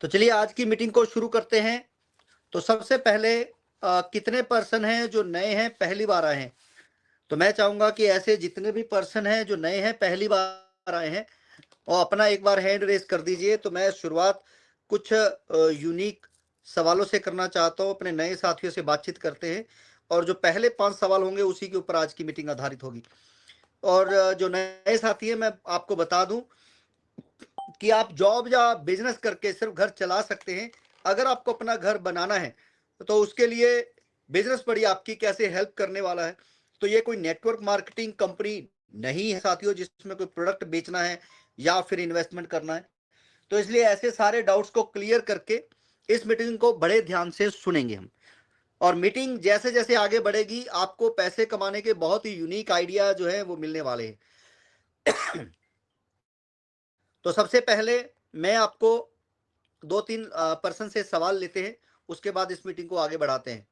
तो चलिए आज की मीटिंग को शुरू करते हैं। तो सबसे पहले कितने पर्सन हैं जो नए हैं, पहली बार आए हैं? तो मैं चाहूंगा कि ऐसे जितने भी पर्सन हैं जो नए हैं, पहली बार आए हैं, और अपना एक बार हैंड रेस कर दीजिए। तो मैं शुरुआत कुछ यूनिक सवालों से करना चाहता हूं। अपने नए साथियों से बातचीत करते हैं और जो पहले 5 सवाल होंगे उसी के ऊपर आज की मीटिंग आधारित होगी। और जो नए साथी हैं, मैं आपको बता दूं कि आप जॉब या बिजनेस करके सिर्फ घर चला सकते हैं। अगर आपको अपना घर बनाना है तो उसके लिए बिजनेस बड़ी आपकी कैसे हेल्प करने वाला है। तो ये कोई नेटवर्क मार्केटिंग कंपनी नहीं है साथियों, जिसमें कोई प्रोडक्ट बेचना है या फिर इन्वेस्टमेंट करना है। तो इसलिए ऐसे सारे डाउट्स को क्लियर करके इस मीटिंग को बड़े ध्यान से सुनेंगे हम। और मीटिंग जैसे जैसे आगे बढ़ेगी, आपको पैसे कमाने के बहुत ही यूनिक आइडिया जो है वो मिलने वाले हैं। तो सबसे पहले मैं आपको 2-3 पर्सन से सवाल लेते हैं, उसके बाद इस मीटिंग को आगे बढ़ाते हैं।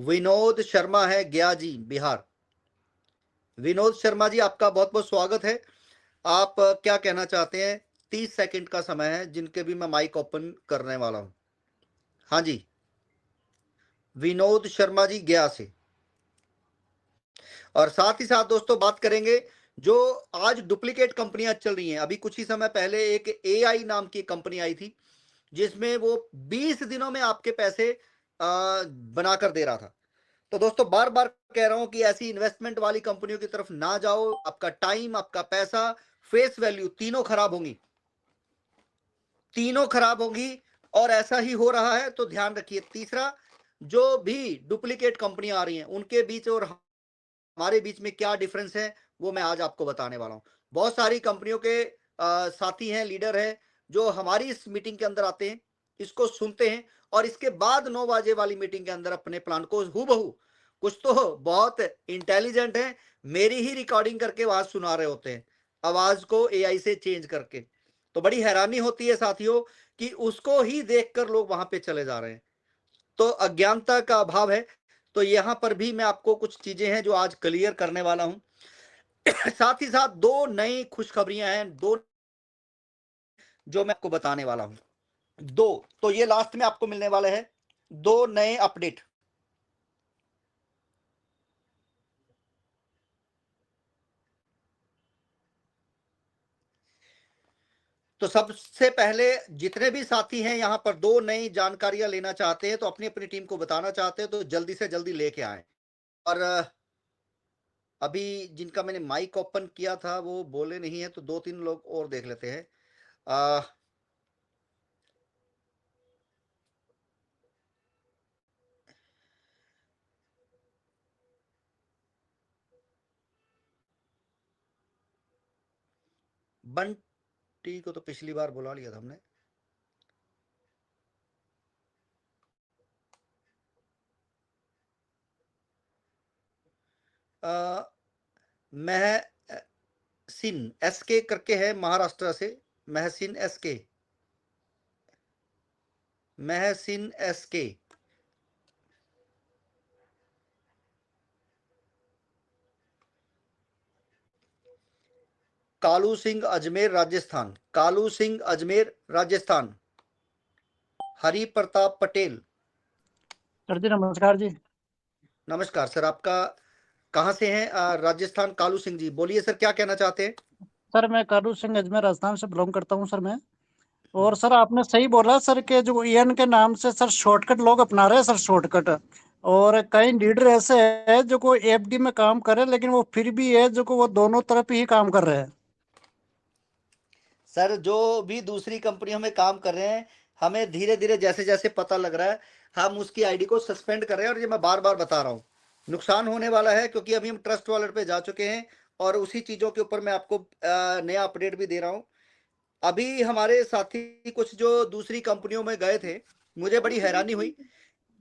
विनोद शर्मा है, गया जी, बिहार। विनोद शर्मा जी, आपका बहुत बहुत स्वागत है। आप क्या कहना चाहते हैं? 30 सेकंड का समय है, जिनके भी मैं माइक ओपन करने वाला हूं। हाँ जी, विनोद शर्मा जी, गया से। और साथ ही साथ दोस्तों बात करेंगे जो आज डुप्लीकेट कंपनियां चल रही हैं। अभी कुछ ही समय पहले एक एआई नाम की कंपनी आई थी, जिसमें वो 20 दिनों में आपके पैसे बनाकर दे रहा था। तो दोस्तों बार बार कह रहा हूं कि ऐसी इन्वेस्टमेंट वाली कंपनियों की तरफ ना जाओ। आपका टाइम, आपका पैसा, फेस वैल्यू तीनों खराब होंगी, तीनों खराब होंगी। और ऐसा ही हो रहा है, तो ध्यान रखिए। तीसरा, जो भी डुप्लीकेट कंपनियां आ रही हैं उनके बीच और हमारे बीच में क्या डिफरेंस है, वो मैं आज आपको बताने वाला हूं। बहुत सारी कंपनियों के साथी हैं, लीडर हैं, जो हमारी इस मीटिंग के अंदर आते हैं, इसको सुनते हैं और इसके बाद 9 बजे वाली मीटिंग के अंदर अपने प्लान को हूबहू, कुछ तो बहुत इंटेलिजेंट है, मेरी ही रिकॉर्डिंग करके आवाज सुना रहे होते हैं, आवाज को एआई से चेंज करके। तो बड़ी हैरानी होती है साथियों कि उसको ही देखकर लोग वहां पे चले जा रहे हैं। तो अज्ञानता का अभाव है। तो यहां पर भी मैं आपको कुछ चीजें हैं जो आज क्लियर करने वाला हूं। साथ ही साथ 2 नई खुशखबरियां हैं, 2 जो मैं आपको बताने वाला हूं। 2 तो ये लास्ट में आपको मिलने वाले हैं, 2 नए अपडेट। तो सबसे पहले जितने भी साथी हैं यहां पर 2 नई जानकारियां लेना चाहते हैं, तो अपनी अपनी टीम को बताना चाहते हैं, तो जल्दी से जल्दी लेके आए। और अभी जिनका मैंने माइक ओपन किया था वो बोले नहीं है, तो 2-3 लोग और देख लेते हैं। बंटी को तो पिछली बार बुला लिया था हमने। महसिन एसके करके है, महाराष्ट्र से। Mohsin SK, Mohsin SK. Kalu Singh Ajmer Rajasthan, Kalu Singh Ajmer Rajasthan. Hari Pratap Patel. Sir ji नमस्कार जी। नमस्कार सर, आपका कहाँ से हैं? राजस्थान। कालू सिंह जी, बोलिए सर, क्या कहना चाहते हैं? सर मैं कालू सिंह अजमेर राजस्थान से बिलोंग करता हूँ सर मैं। और सर आपने सही बोला सर के जो ईएन के नाम से सर शॉर्टकट लोग अपना रहे हैं सर, शॉर्टकट। और कई लीडर ऐसे हैं जो को एफडी में काम करे, लेकिन वो फिर भी है जो को वो दोनों तरफ ही काम कर रहे हैं। सर जो भी दूसरी कंपनियों में काम कर रहे हैं, हमें धीरे धीरे जैसे जैसे पता लग रहा है, हम उसकी आईडी को सस्पेंड कर रहे हैं। और ये मैं बार बार बता रहा हूँ, नुकसान होने वाला है, क्योंकि अभी हम ट्रस्ट वॉलेट पे जा चुके हैं और उसी चीजों के ऊपर मैं आपको नया अपडेट भी दे रहा हूँ। अभी हमारे साथी कुछ जो दूसरी कंपनियों में गए थे, मुझे बड़ी हैरानी हुई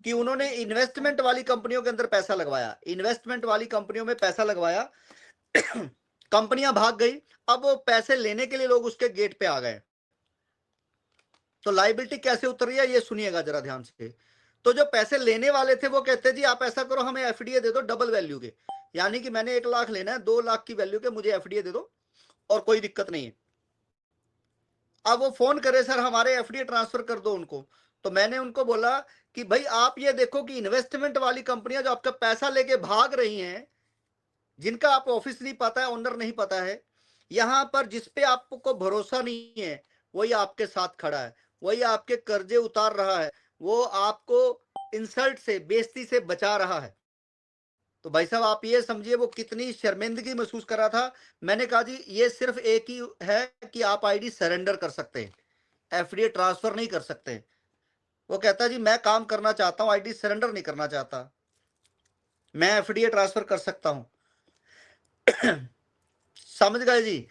कि उन्होंने इन्वेस्टमेंट वाली कंपनियों के अंदर पैसा लगवाया, इन्वेस्टमेंट वाली कंपनियों में पैसा लगवाया। कंपनियां भाग गई। अब वो पैसे लेने के लिए लोग उसके गेट पे आ गए। तो लाइबिलिटी कैसे उतर रही है, ये सुनिएगा जरा ध्यान से। तो जो पैसे लेने वाले थे वो कहते जी आप ऐसा करो, हमें एफडीए दे दो डबल वैल्यू के, यानी कि मैंने 1 लाख लेना है, 2 लाख की वैल्यू के मुझे एफडीए दे दो और कोई दिक्कत नहीं है। अब वो फोन करे सर हमारे एफडीए ट्रांसफर कर दो उनको, तो मैंने उनको बोला कि भाई आप ये देखो कि इन्वेस्टमेंट वाली कंपनियां जो आपका पैसा लेके भाग रही हैं, जिनका आप ऑफिस नहीं पता है, ओनर नहीं पता है, यहां पर जिसपे आपको भरोसा नहीं है वही आपके साथ खड़ा है, वही आपके कर्जे उतार रहा है, वो आपको इंसल्ट से, बेइज्जती से बचा रहा है। तो भाई साहब आप ये समझिए वो कितनी शर्मिंदगी महसूस कर रहा था। मैंने कहा जी ये सिर्फ एक ही है कि आप आईडी सरेंडर कर सकते हैं, एफडीए ट्रांसफर नहीं कर सकते। वो कहता जी मैं काम करना चाहता हूं, आईडी सरेंडर नहीं करना चाहता, मैं एफडीए ट्रांसफर कर सकता हूं। समझ गए जी।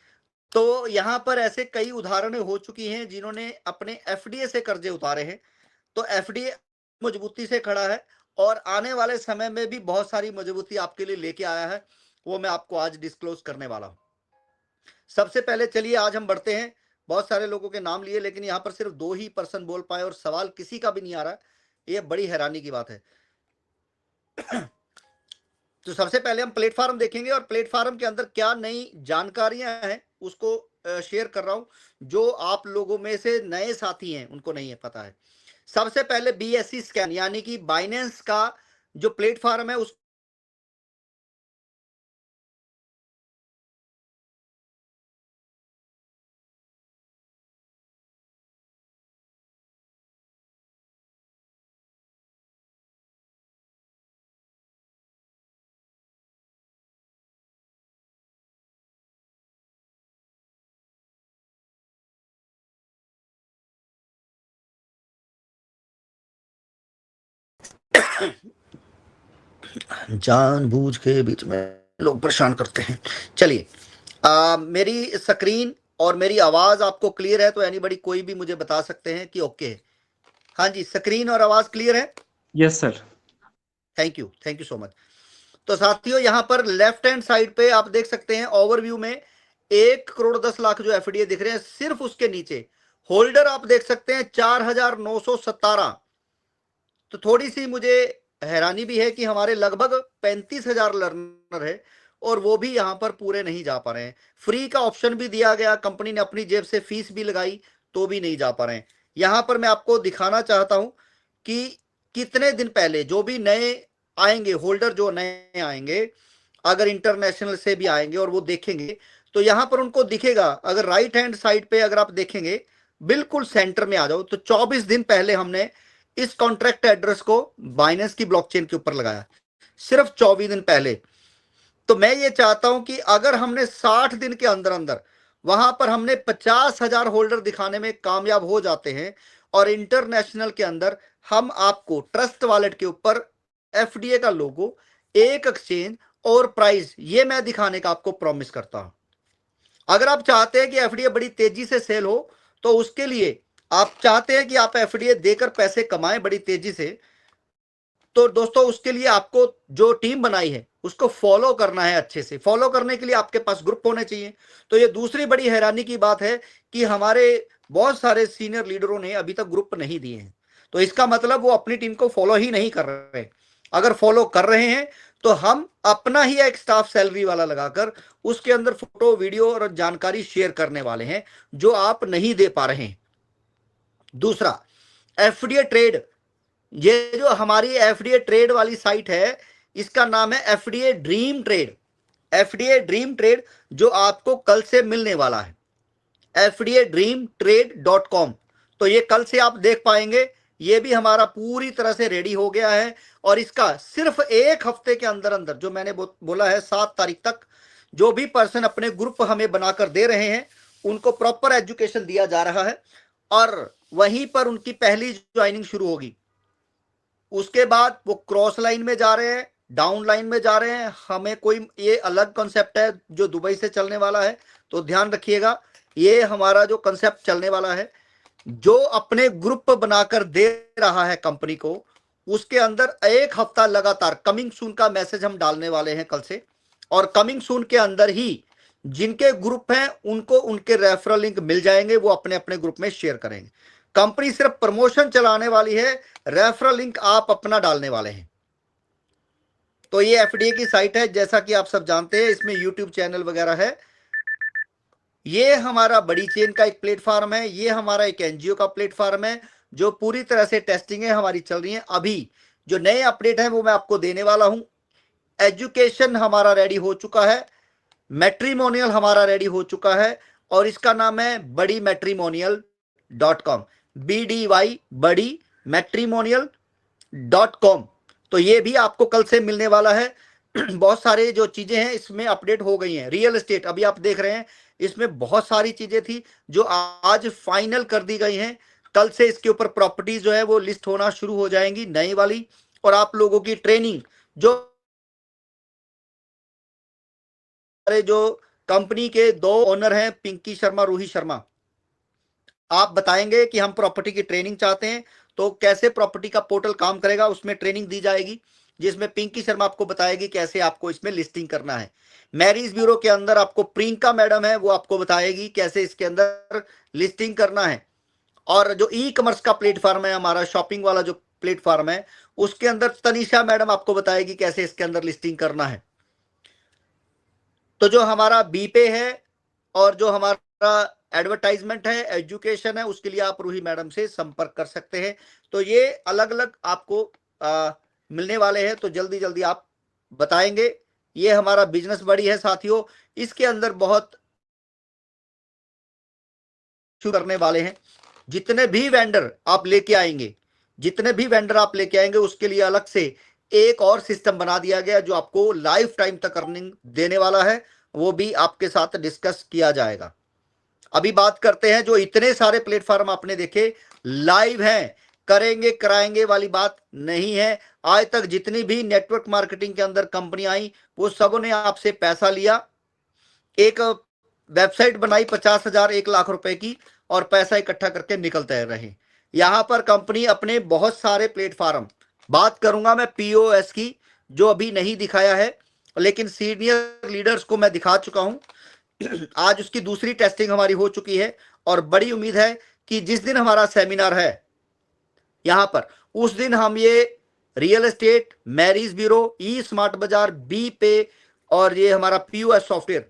तो यहां पर ऐसे कई उदाहरणें हो चुकी हैं जिन्होंने अपने एफडीए से कर्जे उतारे हैं। तो एफडीए मजबूती से खड़ा है और आने वाले समय में भी बहुत सारी मजबूती आपके लिए लेके आया है, वो मैं आपको आज डिस्क्लोज करने वाला हूं। सबसे पहले चलिए आज हम बढ़ते हैं। बहुत सारे लोगों के नाम लिए लेकिन यहां पर सिर्फ 2 ही पर्सन बोल पाए और सवाल किसी का भी नहीं आ रहा, ये बड़ी हैरानी की बात है। तो सबसे पहले हम प्लेटफॉर्म देखेंगे और प्लेटफॉर्म के अंदर क्या नई जानकारियां हैं उसको शेयर कर रहा हूं, जो आप लोगों में से नए साथी हैं उनको नहीं है पता है। सबसे पहले बीएससी स्कैन यानी कि बाइनेंस का जो प्लेटफॉर्म है उस जानबूझ के बीच में लोग परेशान करते हैं। चलिए मेरी स्क्रीन और मेरी आवाज आपको क्लियर है तो एनीबॉडी कोई भी मुझे बता सकते हैं कि ओके है। हाँ जी, स्क्रीन और आवाज क्लियर है? Yes sir. Thank you so much. तो साथियों यहां पर लेफ्ट हैंड साइड पे आप देख सकते हैं ओवरव्यू में 1,10,00,000 जो एफडीए दिख रहे हैं, सिर्फ उसके नीचे होल्डर आप देख सकते हैं 4,917। तो थोड़ी सी मुझे हैरानी भी है कि हमारे लगभग 35,000 लर्नर है और वो भी यहां पर पूरे नहीं जा पा रहे हैं। फ्री का ऑप्शन भी दिया गया, कंपनी ने अपनी जेब से फीस भी लगाई तो भी नहीं जा पा रहे हैं। यहां पर मैं आपको दिखाना चाहता हूं कि कितने दिन पहले जो भी नए आएंगे होल्डर, जो नए आएंगे अगर इंटरनेशनल से भी आएंगे और वो देखेंगे तो यहां पर उनको दिखेगा, अगर राइट हैंड साइड पे अगर आप देखेंगे बिल्कुल सेंटर में आ जाओ तो 24 दिन पहले हमने इस कॉन्ट्रैक्ट एड्रेस को बाइनेंस की ब्लॉकचेन के ऊपर लगाया, सिर्फ 24 दिन पहले। तो मैं ये चाहता हूं कि अगर हमने 60 दिन के अंदर अंदर वहां पर हमने 50,000 होल्डर दिखाने में कामयाब हो जाते हैं और इंटरनेशनल के अंदर हम आपको ट्रस्ट वॉलेट के ऊपर एफडीए का लोगो, एक एक्सचेंज और प्राइस ये मैं दिखाने का आपको प्रॉमिस करता हूं। अगर आप चाहते हैं कि एफडीए बड़ी तेजी से सेल हो तो उसके लिए आप चाहते हैं कि आप एफडीए देकर पैसे कमाएं बड़ी तेजी से, तो दोस्तों उसके लिए आपको जो टीम बनाई है उसको फॉलो करना है। अच्छे से फॉलो करने के लिए आपके पास ग्रुप होने चाहिए। तो ये दूसरी बड़ी हैरानी की बात है कि हमारे बहुत सारे सीनियर लीडरों ने अभी तक ग्रुप नहीं दिए हैं, तो इसका मतलब वो अपनी टीम को फॉलो ही नहीं कर रहे। अगर फॉलो कर रहे हैं तो हम अपना ही एक स्टाफ सैलरी वाला लगाकर उसके अंदर फोटो, वीडियो और जानकारी शेयर करने वाले हैं जो आप नहीं दे पा रहे हैं। दूसरा, एफडीए ट्रेड, ये जो हमारी एफडीए ट्रेड वाली साइट है इसका नाम है FDA dream trade. FDA dream trade जो आपको कल से मिलने वाला है, fdadreamtrade.com। तो ये कल से आप देख पाएंगे, ये भी हमारा पूरी तरह से रेडी हो गया है और इसका सिर्फ एक हफ्ते के अंदर अंदर, जो मैंने बोला है 7 तारीख तक, जो भी पर्सन अपने ग्रुप हमें बनाकर दे रहे हैं उनको प्रॉपर एजुकेशन दिया जा रहा है और वहीं पर उनकी पहली ज्वाइनिंग शुरू होगी। उसके बाद वो क्रॉस लाइन में जा रहे हैं, डाउन लाइन में जा रहे हैं। हमें कोई ये अलग कॉन्सेप्ट है जो दुबई से चलने वाला है, तो ध्यान रखिएगा ये हमारा जो कॉन्सेप्ट चलने वाला है, जो अपने ग्रुप बनाकर दे रहा है कंपनी को, उसके अंदर एक हफ्ता लगातार कमिंग सून का मैसेज हम डालने वाले हैं कल से। और कमिंग सून के अंदर ही जिनके ग्रुप हैं उनको उनके रेफरल लिंक मिल जाएंगे, वो अपने अपने ग्रुप में शेयर करेंगे। कंपनी सिर्फ प्रमोशन चलाने वाली है, रेफरल लिंक आप अपना डालने वाले हैं। तो ये एफडीए की साइट है, जैसा कि आप सब जानते हैं इसमें यूट्यूब चैनल वगैरह है। ये हमारा बड़ी चेन का एक प्लेटफॉर्म है, ये हमारा एक एनजीओ का प्लेटफॉर्म है जो पूरी तरह से टेस्टिंग है हमारी चल रही है। अभी जो नए अपडेट है वो मैं आपको देने वाला हूं। एजुकेशन हमारा रेडी हो चुका है, मैट्रिमोनियल हमारा रेडी हो चुका है और इसका नाम है बड़ी मैट्रिमोनियल .com, BDY बड़ी मैट्रिमोनियल .com। तो ये भी आपको कल से मिलने वाला है। बहुत सारे जो चीजें हैं इसमें अपडेट हो गई हैं। रियल एस्टेट अभी आप देख रहे हैं, इसमें बहुत सारी चीजें थी जो आज फाइनल कर दी गई हैं। कल से इसके ऊपर प्रॉपर्टीज जो है वो लिस्ट होना शुरू हो जाएंगी नई वाली, और आप लोगों की ट्रेनिंग जो जो कंपनी के 2 ओनर हैं, पिंकी शर्मा, रूही शर्मा, आप बताएंगे कि हम प्रॉपर्टी की ट्रेनिंग चाहते हैं, तो कैसे प्रॉपर्टी का पोर्टल काम करेगा उसमें ट्रेनिंग दी जाएगी, जिसमें पिंकी शर्मा आपको बताएगी कैसे आपको इसमें लिस्टिंग करना है। मैरिज ब्यूरो के अंदर आपको प्रियंका मैडम है, वो आपको बताएगी कैसे इसके अंदर लिस्टिंग करना है। और जो ई कॉमर्स का प्लेटफॉर्म है हमारा, शॉपिंग वाला जो प्लेटफॉर्म है, उसके अंदर तनिषा मैडम आपको बताएगी कैसे इसके अंदर लिस्टिंग करना है। तो जो हमारा बीपे है और जो हमारा एडवर्टाइजमेंट है, एजुकेशन है, उसके लिए आप रूही मैडम से संपर्क कर सकते हैं। तो ये अलग अलग आपको मिलने वाले हैं, तो जल्दी जल्दी आप बताएंगे। ये हमारा बिजनेस बड़ी है साथियों, इसके अंदर बहुत करने वाले हैं। जितने भी वेंडर आप लेके आएंगे, जितने भी वेंडर आप लेके आएंगे, उसके लिए अलग से एक और सिस्टम बना दिया गया जो आपको लाइफ टाइम तक अर्निंग देने वाला है, वो भी आपके साथ डिस्कस किया जाएगा। अभी बात करते हैं, जो इतने सारे प्लेटफॉर्म आपने देखे लाइव हैं, करेंगे कराएंगे वाली बात नहीं है। आज तक जितनी भी नेटवर्क मार्केटिंग के अंदर कंपनी आई, वो सबों ने आपसे पैसा लिया, एक वेबसाइट बनाई 50,000 1 लाख रुपए की, और पैसा इकट्ठा करके निकलते रहे। यहां पर कंपनी अपने बहुत सारे प्लेटफॉर्म, बात करूंगा मैं पीओएस की, जो अभी नहीं दिखाया है, लेकिन सीनियर लीडर्स को मैं दिखा चुका हूं। आज उसकी दूसरी टेस्टिंग हमारी हो चुकी है, और बड़ी उम्मीद है कि जिस दिन हमारा सेमिनार है यहां पर, उस दिन हम ये रियल एस्टेट, मैरिज ब्यूरो, ई स्मार्ट बाजार, बी पे और ये हमारा पीओएस सॉफ्टवेयर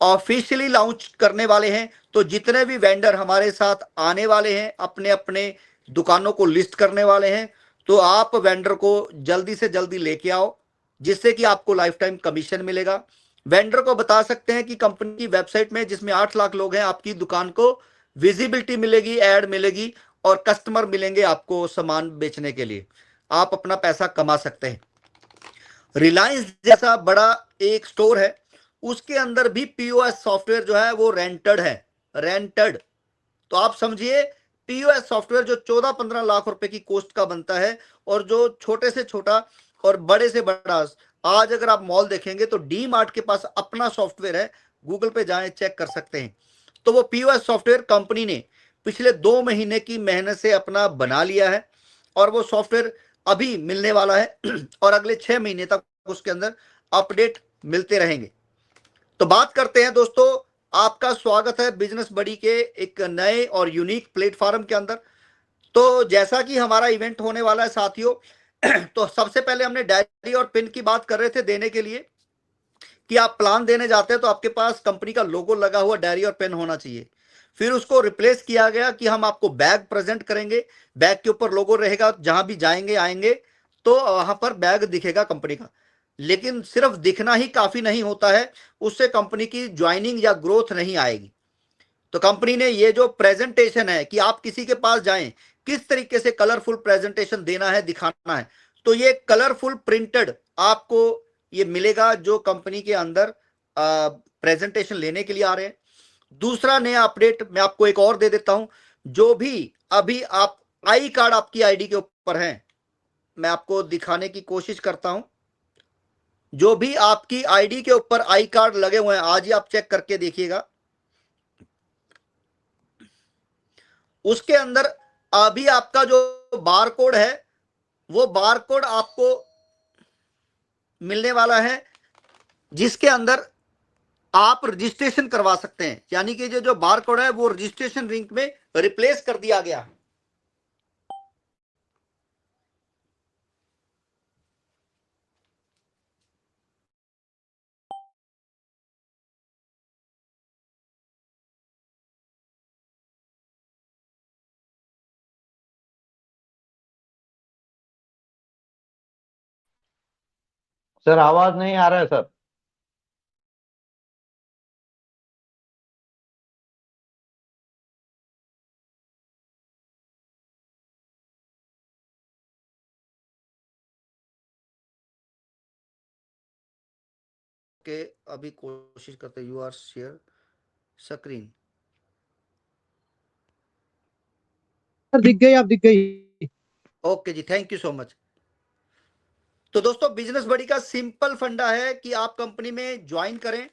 ऑफिशियली लॉन्च करने वाले हैं। तो जितने भी वेंडर हमारे साथ आने वाले हैं, अपने अपने दुकानों को लिस्ट करने वाले हैं, तो आप वेंडर को जल्दी से जल्दी लेके आओ, जिससे कि आपको लाइफ टाइम कमीशन मिलेगा। वेंडर को बता सकते हैं कि कंपनी की वेबसाइट में जिसमें 8 लाख लोग हैं, आपकी दुकान को विजिबिलिटी मिलेगी, एड मिलेगी, और कस्टमर मिलेंगे आपको सामान बेचने के लिए, आप अपना पैसा कमा सकते हैं। रिलायंस जैसा बड़ा एक स्टोर है, उसके अंदर भी पीओएस सॉफ्टवेयर जो है वो रेंटेड है, रेंटेड। तो आप समझिए, पीओएस सॉफ्टवेयर जो 14-15 लाख रुपए की कॉस्ट का बनता है, और जो छोटे से छोटा और बड़े से बड़ा, आज अगर आप मॉल देखेंगे तो डी मार्ट के पास अपना सॉफ्टवेयर है, गूगल पे जाएं चेक कर सकते हैं। तो वो पीओएस सॉफ्टवेयर कंपनी ने पिछले 2 महीने की मेहनत से अपना बना लिया है, और वो सॉफ्टवेयर अभी मिलने वाला है, और अगले 6 महीने तक उसके अंदर अपडेट मिलते रहेंगे। तो बात करते हैं दोस्तों, आपका स्वागत है बिजनेस बड़ी के एक नए और यूनिक प्लेटफॉर्म के अंदर। तो जैसा कि हमारा इवेंट होने वाला है साथियों, तो सबसे पहले हमने डायरी और पिन की बात कर रहे थे देने के लिए, कि आप प्लान देने जाते हैं तो आपके पास कंपनी का लोगो लगा हुआ डायरी और पेन होना चाहिए। फिर उसको रिप्लेस किया गया कि हम आपको बैग प्रेजेंट करेंगे, बैग के ऊपर लोगो रहेगा, जहां भी जाएंगे आएंगे तो वहां पर बैग दिखेगा कंपनी का। लेकिन सिर्फ दिखना ही काफी नहीं होता है, उससे कंपनी की ज्वाइनिंग या ग्रोथ नहीं आएगी। तो कंपनी ने ये जो प्रेजेंटेशन है कि आप किसी के पास जाएं, किस तरीके से कलरफुल प्रेजेंटेशन देना है, दिखाना है, तो ये कलरफुल प्रिंटेड आपको ये मिलेगा जो कंपनी के अंदर प्रेजेंटेशन लेने के लिए आ रहे हैं। दूसरा नया अपडेट मैं आपको एक और दे देता हूं, जो भी अभी आप आई कार्ड आपकी आईडी के ऊपर है, मैं आपको दिखाने की कोशिश करता हूं। जो भी आपकी आईडी के ऊपर आई कार्ड लगे हुए हैं, आज ही आप चेक करके देखिएगा, उसके अंदर अभी आपका जो बार कोड है, वो बार कोड आपको मिलने वाला है, जिसके अंदर आप रजिस्ट्रेशन करवा सकते हैं। यानी कि जो बार कोड है वो रजिस्ट्रेशन लिंक में रिप्लेस कर दिया गया। सर आवाज नहीं आ रहा है सर। के अभी कोशिश करते, यू आर शेयर स्क्रीन। दिख गई, आप दिख गई। ओके जी, थैंक यू सो मच। तो दोस्तों, बिजनेस बड़ी का सिंपल फंडा है कि आप कंपनी में ज्वाइन करें।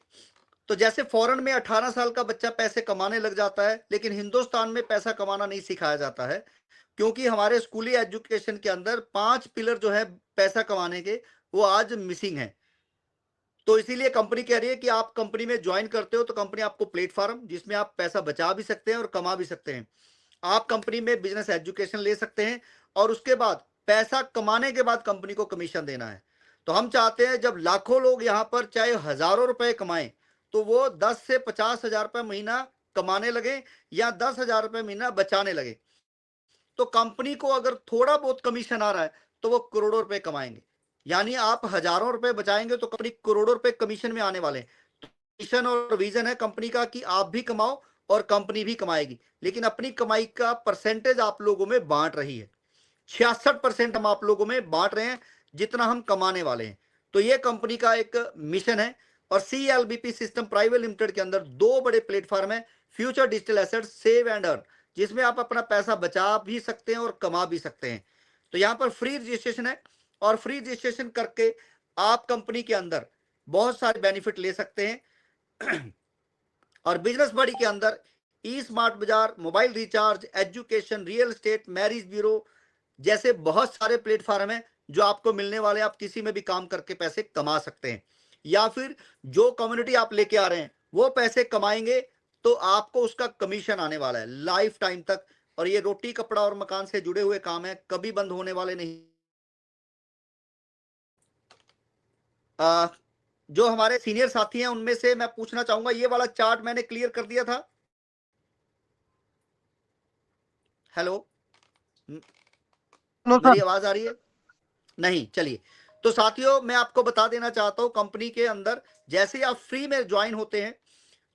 तो जैसे फॉरेन में 18 साल का बच्चा पैसे कमाने लग जाता है, लेकिन हिंदुस्तान में पैसा कमाना नहीं सिखाया जाता है, क्योंकि हमारे स्कूली एजुकेशन के अंदर 5 पिलर जो है पैसा कमाने के, वो आज मिसिंग है। तो इसीलिए कंपनी कह रही है कि आप कंपनी में ज्वाइन करते हो तो कंपनी आपको प्लेटफॉर्म जिसमें आप पैसा बचा भी सकते हैं और कमा भी सकते हैं। आप कंपनी में बिजनेस एजुकेशन ले सकते हैं और उसके बाद पैसा कमाने के बाद कंपनी को कमीशन देना है। तो हम चाहते हैं जब लाखों लोग यहां पर चाहे हजारों रुपए कमाएं, तो वो 10 से 50 हजार रुपए महीना कमाने लगे या 10 हजार रुपए महीना बचाने लगे। तो कंपनी को अगर थोड़ा बहुत कमीशन आ रहा है तो वो करोड़ों रुपए कमाएंगे। यानी आप हजारों रुपए बचाएंगे तो कंपनी करोड़ों रुपए कमीशन में आने वाले हैं। तो मिशन और विजन है कंपनी का कि आप भी कमाओ और कंपनी भी कमाएगी, लेकिन अपनी कमाई का परसेंटेज आप लोगों में बांट रही है। 66% हम आप लोगों में बांट रहे हैं जितना हम कमाने वाले हैं। तो ये कंपनी का एक मिशन है। और CLBP सिस्टम प्राइवेट लिमिटेड के अंदर 2 बड़े प्लेटफॉर्म है, future digital asset, save and earn, जिसमें आप अपना पैसा बचा भी सकते हैं और कमा भी सकते हैं। तो यहाँ पर फ्री रजिस्ट्रेशन है और फ्री रजिस्ट्रेशन करके आप कंपनी के अंदर बहुत सारे बेनिफिट ले सकते हैं। और बिजनेस बड़ी के अंदर ई स्मार्ट बाजार, mobile recharge, education, real estate, marriage bureau जैसे बहुत सारे प्लेटफॉर्म हैं जो आपको मिलने वाले। आप किसी में भी काम करके पैसे कमा सकते हैं, या फिर जो कम्युनिटी आप लेके आ रहे हैं वो पैसे कमाएंगे तो आपको उसका कमीशन आने वाला है लाइफ टाइम तक। और ये रोटी कपड़ा और मकान से जुड़े हुए काम है, कभी बंद होने वाले नहीं। जो हमारे सीनियर साथी हैं उनमें से मैं पूछना चाहूंगा, ये वाला चार्ट मैंने क्लियर कर दिया था। हेलो, मेरी आवाज आ रही है? नहीं, चलिए। तो साथियों, मैं आपको बता देना चाहता हूं, कंपनी के अंदर जैसे आप फ्री में ज्वाइन होते हैं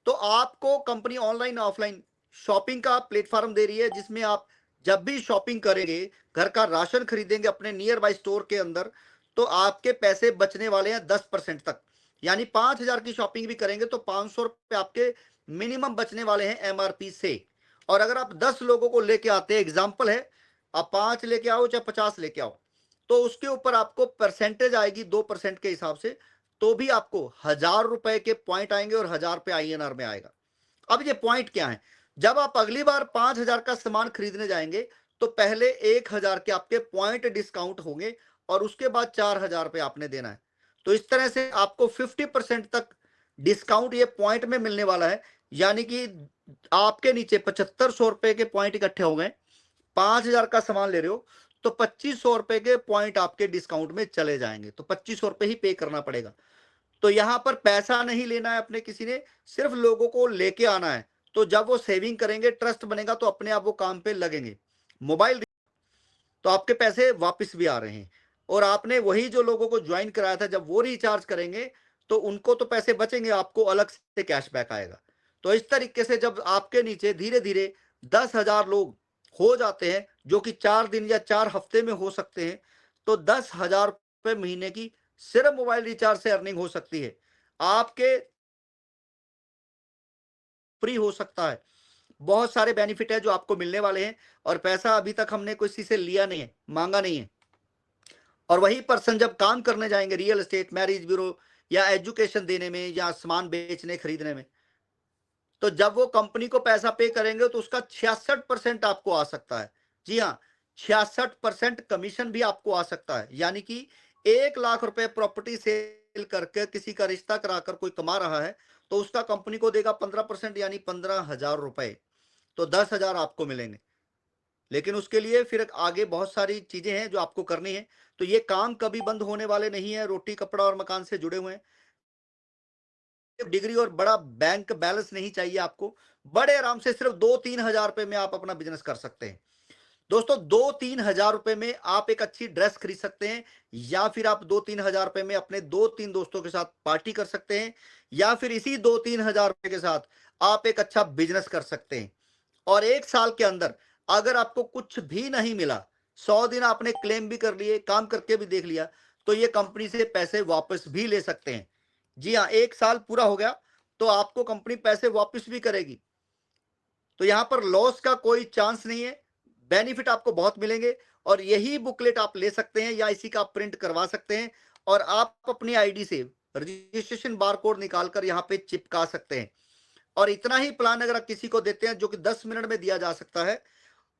तो आपको कंपनी ऑनलाइन ऑफलाइन शॉपिंग का प्लेटफॉर्म दे रही है, जिसमें आप जब भी शॉपिंग करेंगे, घर का राशन खरीदेंगे अपने नियर बाय स्टोर के अंदर, तो आपके पैसे बचने वाले हैं 10% तक। यानी 5 हजार की शॉपिंग भी करेंगे तो 500 रुपए आपके मिनिमम बचने वाले हैं MRP से। और अगर आप 10 लोगों को लेके आते हैं, एग्जाम्पल है, आप 5 लेके आओ चाहे 50 लेके आओ, तो उसके ऊपर आपको परसेंटेज आएगी 2% के हिसाब से, तो भी आपको 1000 रुपए के पॉइंट आएंगे और 1000 रुपए INR में आएगा। अब ये पॉइंट क्या है, जब आप अगली बार 5000 का सामान खरीदने जाएंगे तो पहले 1000 के आपके पॉइंट डिस्काउंट होंगे और उसके बाद 4000 रुपए आपने देना है। तो इस तरह से आपको 50% तक डिस्काउंट ये पॉइंट में मिलने वाला है। यानी कि आपके नीचे 7500 रुपए के पॉइंट इकट्ठे हो गए, 5000 का सामान ले रहे हो तो 2500 रुपए के पॉइंट आपके डिस्काउंट में चले जाएंगे, तो 2500 रुपए ही पे करना पड़ेगा। तो यहां पर पैसा नहीं लेना है अपने किसी ने, सिर्फ लोगों को लेके आना है। तो जब वो सेविंग करेंगे, ट्रस्ट बनेगा, तो अपने आप वो काम पे लगेंगे। मोबाइल, तो आपके पैसे वापस भी आ रहे हैं। और आपने वही जो लोगों को ज्वाइन कराया था, जब वो रिचार्ज करेंगे तो उनको तो पैसे बचेंगे, आपको अलग से कैशबैक आएगा। तो इस तरीके से जब आपके नीचे धीरे धीरे 10,000 लोग हो जाते हैं, जो कि 4 दिन या 4 हफ्ते में हो सकते हैं, तो 10,000 रुपए महीने की सिर्फ मोबाइल रिचार्ज से अर्निंग हो सकती है। आपके फ्री हो सकता है। बहुत सारे बेनिफिट है जो आपको मिलने वाले हैं, और पैसा अभी तक हमने किसी से लिया नहीं है, मांगा नहीं है। और वही पर्सन जब काम करने जाएंगे रियल एस्टेट, मैरिज ब्यूरो या एजुकेशन देने में या सामान बेचने खरीदने में, तो जब वो कंपनी को पैसा पे करेंगे तो उसका 66% आपको आ सकता है। जी हाँ, 66% कमीशन भी आपको आ सकता है। यानी कि 1 लाख रुपए प्रॉपर्टी सेल करके किसी का रिश्ता कराकर कोई कमा रहा है, तो उसका कंपनी को देगा 15%, यानी 15,000 रुपए। तो 10,000 आपको मिलेंगे। लेकिन उसके लिए फिर आगे बहुत सारी चीजें हैं जो आपको करनी है। तो ये काम कभी बंद होने वाले नहीं है, रोटी कपड़ा और मकान से जुड़े हुए हैं। डिग्री और बड़ा बैंक बैलेंस नहीं चाहिए आपको, बड़े आराम से सिर्फ 2-3 हजार रुपए में आप अपना बिजनेस कर सकते हैं। दोस्तों 2-3 हजार रुपए में आप एक अच्छी ड्रेस खरीद सकते हैं, या फिर आप 2-3 हजार रुपए में अपने 2-3 दोस्तों के साथ पार्टी कर सकते हैं, या फिर इसी 2-3 हजार रुपए के साथ आप एक अच्छा बिजनेस कर सकते हैं। और 1 साल के अंदर अगर आपको कुछ भी नहीं मिला, 100 दिन आपने क्लेम भी कर लिए, काम करके भी देख लिया, तो ये कंपनी से पैसे वापस भी ले सकते हैं। जी हाँ, 1 साल पूरा हो गया तो आपको कंपनी पैसे वापस भी करेगी। तो यहां पर लॉस का कोई चांस नहीं है, बेनिफिट आपको बहुत मिलेंगे। और यही बुकलेट आप ले सकते हैं या इसी का प्रिंट करवा सकते हैं, और आप अपनी आईडी से रजिस्ट्रेशन बारकोड निकालकर यहां पे चिपका सकते हैं। और इतना ही प्लान अगर आप किसी को देते हैं, जो कि 10 मिनट में दिया जा सकता है,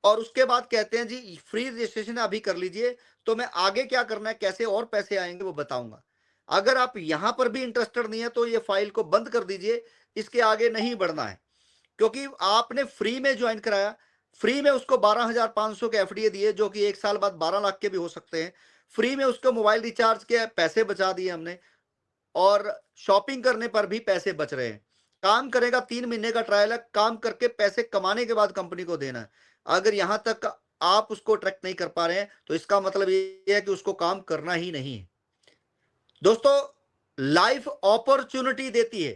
और उसके बाद कहते हैं जी फ्री रजिस्ट्रेशन अभी कर लीजिए, तो मैं आगे क्या करना है, कैसे और पैसे आएंगे वो बताऊंगा। अगर आप यहां पर भी इंटरेस्टेड नहीं है तो ये फाइल को बंद कर दीजिए, इसके आगे नहीं बढ़ना है। क्योंकि आपने फ्री में ज्वाइन कराया, फ्री में उसको 12,500 के एफडीए दिए, जो कि 1 साल बाद 12 लाख के भी हो सकते हैं। फ्री में उसको मोबाइल रिचार्ज के पैसे बचा दिए हमने, और शॉपिंग करने पर भी पैसे बच रहे हैं। काम करेगा, 3 महीने का ट्रायल है, काम करके पैसे कमाने के बाद कंपनी को देना है। अगर यहां तक आप उसको ट्रैक नहीं कर पा रहे हैं, तो इसका मतलब ये है कि उसको काम करना ही नहीं है। दोस्तों, लाइफ अपॉर्चुनिटी देती है,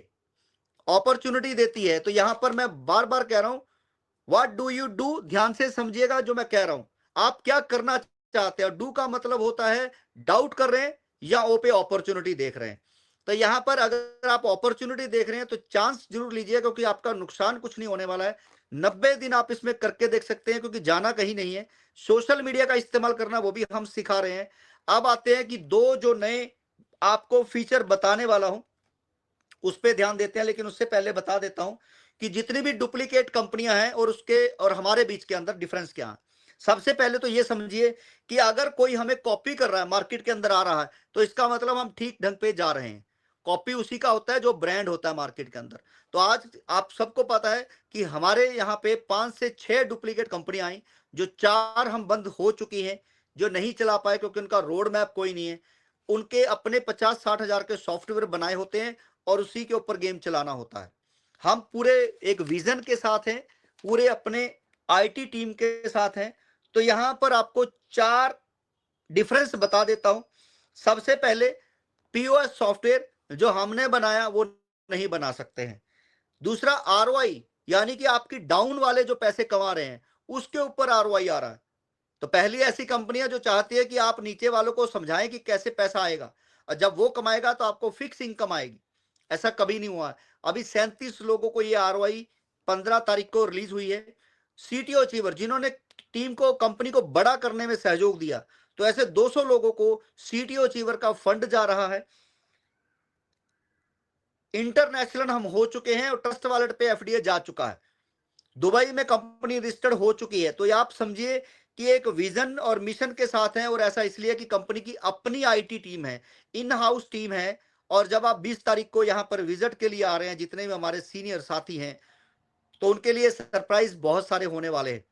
अपॉर्चुनिटी देती है। तो यहां पर मैं बार बार कह रहा हूं, व्हाट डू यू डू, ध्यान से समझिएगा जो मैं कह रहा हूं। आप क्या करना चाहते हैं? डू का मतलब होता है डाउट कर रहे हैं या ओ पे अपॉर्चुनिटी देख रहे हैं। तो यहां पर अगर आप अपॉर्चुनिटी देख रहे हैं तो चांस जरूर लीजिए, क्योंकि आपका नुकसान कुछ नहीं होने वाला है। 90 दिन आप इसमें करके देख सकते हैं, क्योंकि जाना कहीं नहीं है। सोशल मीडिया का इस्तेमाल करना वो भी हम सिखा रहे हैं। अब आते हैं कि 2 जो नए आपको फीचर बताने वाला हूं, उस पे ध्यान देते हैं। लेकिन उससे पहले बता देता हूं कि जितनी भी डुप्लीकेट कंपनियां हैं और उसके और हमारे बीच के अंदर डिफरेंस क्या है। सबसे पहले तो ये समझिए कि अगर कोई हमें कॉपी कर रहा है, मार्केट के अंदर आ रहा है, तो इसका मतलब हम ठीक ढंग पे जा रहे हैं। कॉपी उसी का होता है जो ब्रांड होता है मार्केट के अंदर। तो आज आप सबको पता है कि हमारे यहाँ पे 5 से 6 डुप्लीकेट कंपनियां आई, जो 4 हम बंद हो चुकी हैं, जो नहीं चला पाए क्योंकि उनका रोड मैप कोई नहीं है। उनके अपने 50-60 हजार के सॉफ्टवेयर बनाए होते हैं, और उसी के ऊपर गेम चलाना होता है। हम पूरे एक विजन के साथ हैं, पूरे अपने आईटी टीम के साथ हैं। तो यहां पर आपको 4 डिफरेंस बता देता हूं। सबसे पहले, पीओएस सॉफ्टवेयर जो हमने बनाया वो नहीं बना सकते हैं। दूसरा, आरओआई, यानी कि आपकी डाउन वाले जो पैसे कमा रहे हैं उसके ऊपर आरओआई आ रहा है। तो पहली ऐसी कंपनियां जो चाहती है कि आप नीचे वालों को समझाएं कि कैसे पैसा आएगा, और जब वो कमाएगा तो आपको फिक्स इनकम आएगी। ऐसा कभी नहीं हुआ। अभी 37 लोगों को ये आरओआई 15 तारीख को रिलीज हुई है। सीटीओ अचीवर, जिन्होंने टीम को, कंपनी को बड़ा करने में सहयोग दिया, तो ऐसे 200 लोगों को सीटीओ अचीवर का फंड जा रहा है। इंटरनेशनल हम हो चुके हैं और ट्रस्ट वॉलेट पे एफडीए जा चुका है। दुबई में कंपनी रजिस्टर्ड हो चुकी है। तो ये आप समझिए कि एक विजन और मिशन के साथ है। और ऐसा इसलिए कि कंपनी की अपनी आईटी टीम है, इन हाउस टीम है। और जब आप 20 तारीख को यहां पर विजिट के लिए आ रहे हैं, जितने भी हमारे सीनियर साथी हैं, तो उनके लिए सरप्राइज बहुत सारे होने वाले हैं,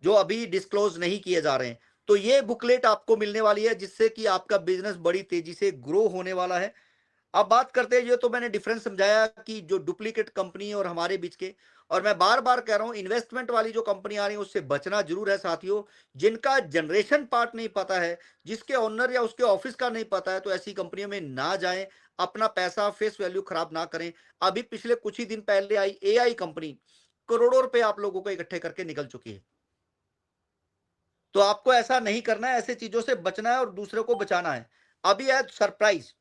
जो अभी डिस्क्लोज नहीं किए जा रहे हैं। तो ये बुकलेट आपको मिलने वाली है, जिससे कि आपका बिजनेस बड़ी तेजी से ग्रो होने वाला है। अब बात करते हैं, ये तो मैंने डिफरेंस समझाया कि जो डुप्लीकेट कंपनी है और हमारे बीच के। और मैं बार बार कह रहा हूं, इन्वेस्टमेंट वाली जो कंपनी आ रही है उससे बचना जरूर है साथियों। जिनका जनरेशन पार्ट नहीं पता है, जिसके ओनर या उसके ऑफिस का नहीं पता है, तो ऐसी कंपनियों में ना जाएं। अपना पैसा फेस वैल्यू खराब ना करें। अभी पिछले कुछ ही दिन पहले आई एआई कंपनी, करोड़ों रुपए आप लोगों को इकट्ठे करके निकल चुकी है। तो आपको ऐसा नहीं करना है, ऐसे चीजों से बचना है और दूसरों को बचाना है। अभी है सरप्राइज,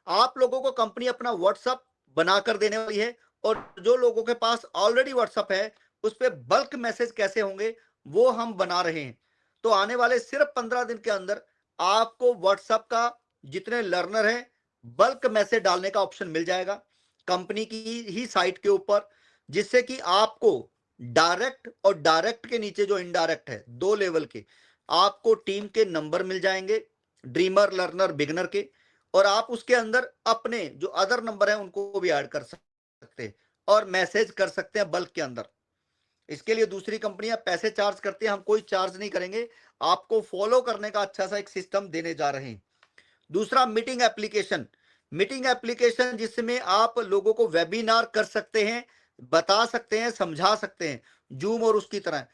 आप लोगों को कंपनी अपना व्हाट्सएप बनाकर देने वाली है। और जो लोगों के पास ऑलरेडी व्हाट्सएप है, उस पर बल्क मैसेज कैसे होंगे वो हम बना रहे हैं। तो आने वाले सिर्फ 15 दिन के अंदर आपको व्हाट्सएप का, जितने लर्नर हैं, बल्क मैसेज डालने का ऑप्शन मिल जाएगा कंपनी की ही साइट के ऊपर, जिससे कि आपको डायरेक्ट और डायरेक्ट के नीचे जो इनडायरेक्ट है, 2 लेवल के, आपको टीम के नंबर मिल जाएंगे, ड्रीमर, लर्नर, बिगनर के। और आप उसके अंदर अपने जो अदर नंबर है उनको भी ऐड कर सकते हैं और मैसेज कर सकते हैं बल्क के अंदर। इसके लिए दूसरी कंपनियां पैसे चार्ज करती हैं, हम कोई चार्ज नहीं करेंगे। आपको फॉलो करने का अच्छा सा एक सिस्टम देने जा रहे हैं। दूसरा, मीटिंग एप्लीकेशन। मीटिंग एप्लीकेशन जिसमें आप लोगों को वेबिनार कर सकते हैं, बता सकते हैं, समझा सकते हैं, जूम और उसकी तरह।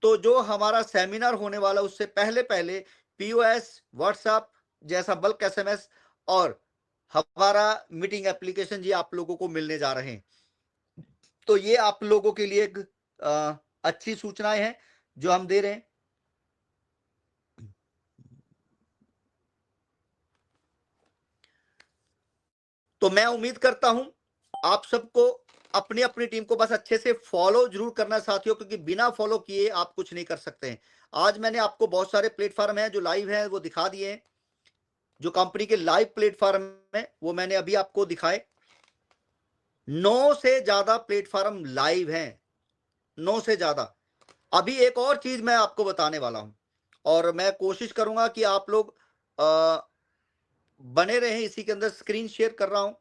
तो जो हमारा सेमिनार होने वाला उससे पहले पहले POS, व्हाट्सएप जैसा बल्क SMS और हमारा मीटिंग एप्लीकेशन ये आप लोगों को मिलने जा रहे हैं। तो ये आप लोगों के लिए एक अच्छी सूचनाएं हैं जो हम दे रहे हैं। तो मैं उम्मीद करता हूं आप सबको अपनी अपनी टीम को बस अच्छे से फॉलो जरूर करना साथियों, क्योंकि बिना फॉलो किए आप कुछ नहीं कर सकते हैं। आज मैंने आपको बहुत सारे प्लेटफॉर्म हैं जो लाइव हैं वो दिखा दिए हैं। जो कंपनी के लाइव प्लेटफॉर्म है वो मैंने अभी आपको दिखाए। 9 से ज्यादा प्लेटफॉर्म लाइव हैं, 9 से ज्यादा। अभी एक और चीज मैं आपको बताने वाला हूं और मैं कोशिश करूंगा कि आप लोग बने रहें इसी के अंदर। स्क्रीन शेयर कर रहा हूं।